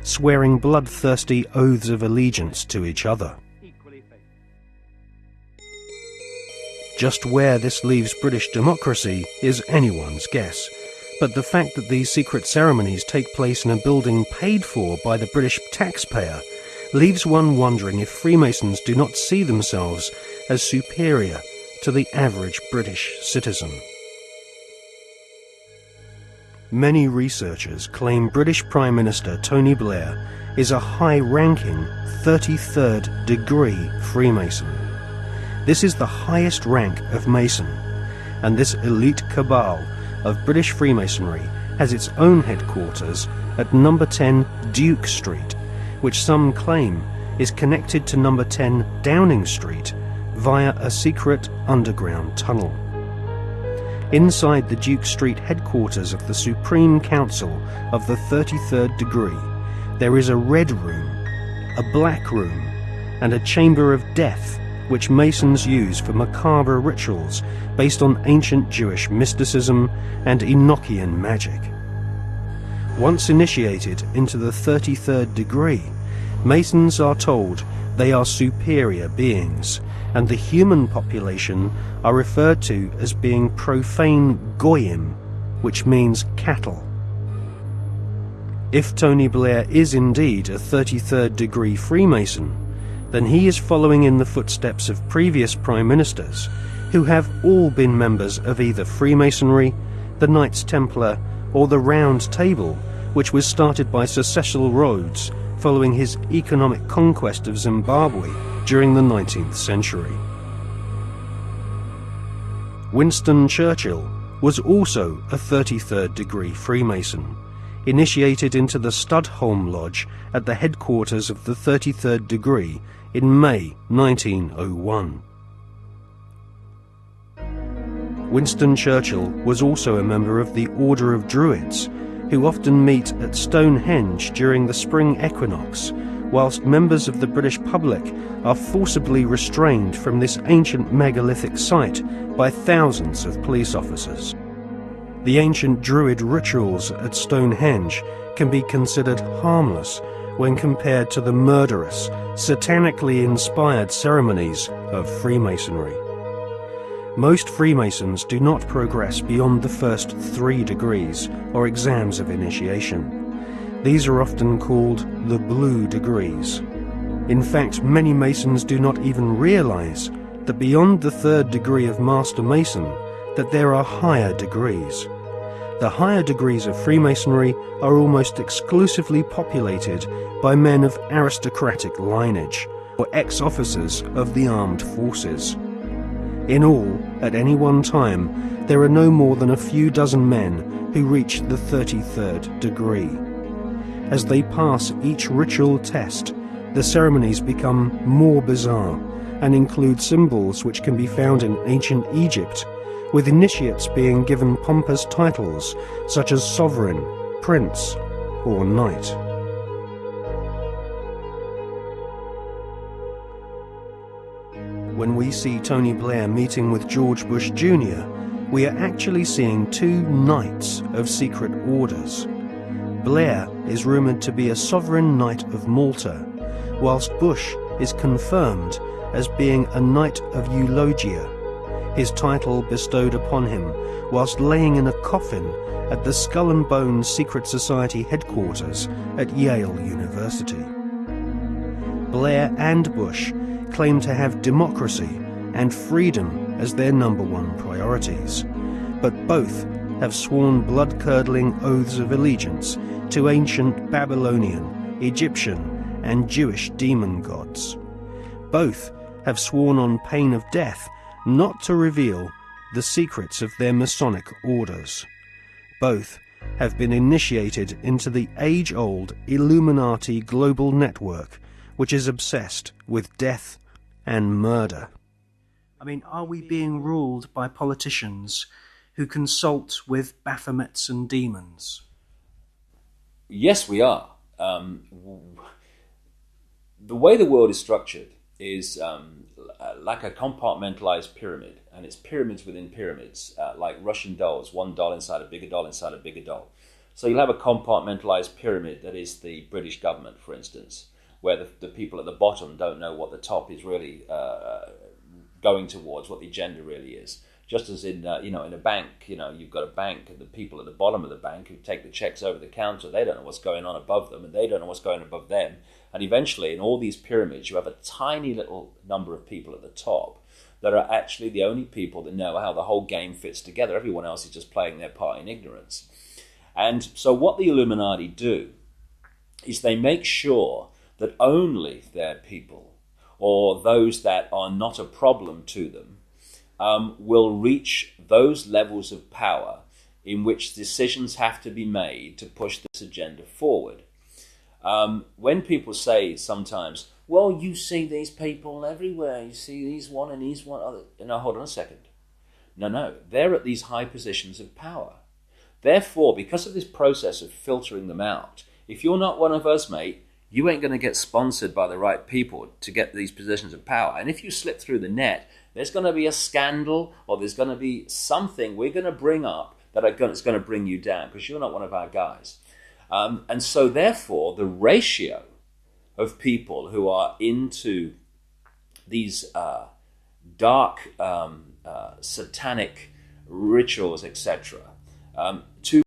swearing bloodthirsty oaths of allegiance to each other. Just where this leaves British democracy is anyone's guess, but the fact that these secret ceremonies take place in a building paid for by the British taxpayer leaves one wondering if Freemasons do not see themselves as superior to the average British citizen. Many researchers claim British Prime Minister Tony Blair is a high-ranking 33rd degree Freemason. This is the highest rank of Mason, and this elite cabal of British Freemasonry has its own headquarters at number 10 Duke Street, which some claim is connected to number 10 Downing Street via a secret underground tunnel. Inside the Duke Street headquarters of the Supreme Council of the 33rd degree, there is a red room, a black room, and a chamber of death, which Masons use for macabre rituals based on ancient Jewish mysticism and Enochian magic. Once initiated into the 33rd degree, Masons are told they are superior beings, and the human population are referred to as being profane goyim, which means cattle. If Tony Blair is indeed a 33rd degree Freemason, then he is following in the footsteps of previous Prime Ministers who have all been members of either Freemasonry, the Knights Templar, or the Round Table, which was started by Sir Cecil Rhodes following his economic conquest of Zimbabwe during the 19th century. Winston Churchill was also a 33rd degree Freemason, initiated into the Studholme Lodge at the headquarters of the 33rd degree in May 1901. Winston Churchill was also a member of the Order of Druids, who often meet at Stonehenge during the spring equinox, whilst members of the British public are forcibly restrained from this ancient megalithic site by thousands of police officers. The ancient Druid rituals at Stonehenge can be considered harmless when compared to the murderous, satanically inspired ceremonies of Freemasonry. Most Freemasons do not progress beyond the first 3 degrees or exams of initiation. These are often called the blue degrees. In fact, many Masons do not even realize that beyond the 3rd degree of Master Mason, that there are higher degrees. The higher degrees of Freemasonry are almost exclusively populated by men of aristocratic lineage, or ex-officers of the armed forces. In all, at any one time, there are no more than a few dozen men who reach the 33rd degree. As they pass each ritual test, the ceremonies become more bizarre and include symbols which can be found in ancient Egypt, with initiates being given pompous titles such as sovereign, prince, or knight. When we see Tony Blair meeting with George Bush Jr., we are actually seeing 2 knights of secret orders. Blair is rumoured to be a sovereign knight of Malta, whilst Bush is confirmed as being a knight of Eulogia, his title bestowed upon him whilst laying in a coffin at the Skull and Bones Secret Society headquarters at Yale University. Blair and Bush claim to have democracy and freedom as their number 1 priorities, but both have sworn blood-curdling oaths of allegiance to ancient Babylonian, Egyptian, and Jewish demon gods. Both have sworn on pain of death not to reveal the secrets of their Masonic orders. Both have been initiated into the age-old Illuminati global network, which is obsessed with death and murder. I mean, are we being ruled by politicians who consult with Baphomets and demons? Yes, we are. The way the world is structured is like a compartmentalized pyramid, and it's pyramids within pyramids, like Russian dolls, one doll inside a bigger doll inside a bigger doll. So you'll have a compartmentalized pyramid that is the British government, for instance, where the people at the bottom don't know what the top is really going towards, what the agenda really is. Just as in in a bank, you've got a bank, and the people at the bottom of the bank who take the checks over the counter, they don't know what's going on above them, and they don't know what's going on above them. And eventually, in all these pyramids, you have a tiny little number of people at the top that are actually the only people that know how the whole game fits together. Everyone else is just playing their part in ignorance. And so what the Illuminati do is they make sure that only their people, or those that are not a problem to them, will reach those levels of power in which decisions have to be made to push this agenda forward. When people say sometimes, well, you see these people everywhere, you see these one and these one other. No, hold on a second. No, they're at these high positions of power. Therefore, because of this process of filtering them out, if you're not one of us, mate, you ain't going to get sponsored by the right people to get these positions of power. And if you slip through the net, there's going to be a scandal, or there's going to be something we're going to bring up that's going to bring you down because you're not one of our guys. And so therefore, the ratio of people who are into these dark satanic rituals, etc.,